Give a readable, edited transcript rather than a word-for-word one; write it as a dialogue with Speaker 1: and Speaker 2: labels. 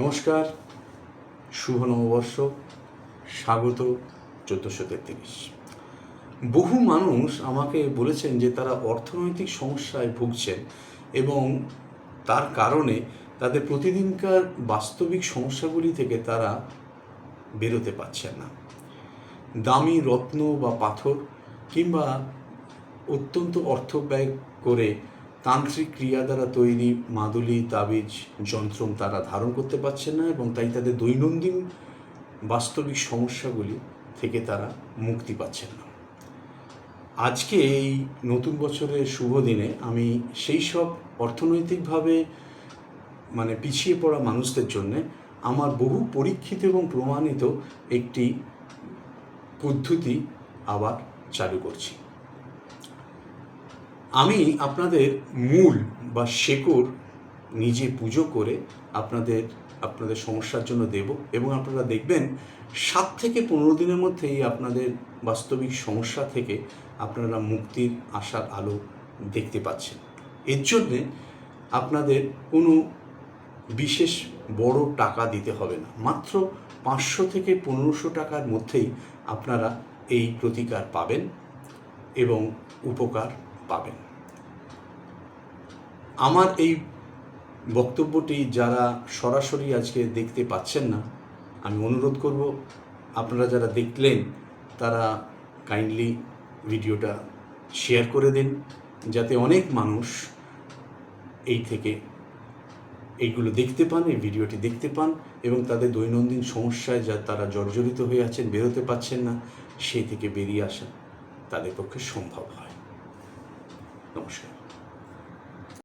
Speaker 1: নমস্কার, শুভ নববর্ষ, স্বাগত 1433। বহু মানুষ আমাকে বলেছেন যে তারা অর্থনৈতিক সমস্যায় ভুগছেন এবং তার কারণে তাদের প্রতিদিনকার বাস্তবিক সমস্যাগুলি থেকে তারা বেরোতে পারছেন না। দামি রত্ন বা পাথর কিংবা অত্যন্ত অর্থ ব্যয় করে তান্ত্রিক ক্রিয়া দ্বারা তৈরি মাদুলি, তাবিজ, যন্ত্রম তারা ধারণ করতে পারছেন না এবং তাই তাদের দৈনন্দিন বাস্তবিক সমস্যাগুলি থেকে তারা মুক্তি পাচ্ছেন না। আজকে এই নতুন বছরের শুভ দিনে আমি সেই সব অর্থনৈতিকভাবে পিছিয়ে পড়া মানুষদের জন্যে আমার বহু পরীক্ষিত এবং প্রমাণিত একটি পদ্ধতি আবার চালু করছি। আমি আপনাদের মূল বা শেকড় নিজে পুজো করে আপনাদের সমস্যার জন্য দেব এবং আপনারা দেখবেন 7 থেকে 15 দিনের মধ্যেই আপনাদের বাস্তবিক সমস্যা থেকে আপনারা মুক্তির আশার আলো দেখতে পাচ্ছেন। এর জন্যে আপনাদের কোনো বিশেষ বড় টাকা দিতে হবে না, মাত্র 500 থেকে 1500 টাকার মধ্যেই আপনারা এই প্রতিকার পাবেন এবং উপকার পাবেন। আমার এই বক্তব্যটি যারা সরাসরি আজকে দেখতে পাচ্ছেন না, আমি অনুরোধ করব আপনারা যারা দেখলেন তারা কাইন্ডলি ভিডিওটা শেয়ার করে দিন, যাতে অনেক মানুষ এইগুলো দেখতে পান, এই ভিডিওটি দেখতে পান এবং তাদের দৈনন্দিন সমস্যায় যা তারা জর্জরিত হয়ে আছেন, বেরোতে পারছেন না, সেই থেকে বেরিয়ে আসা তাদের পক্ষে সম্ভব হয়। নমস্কার।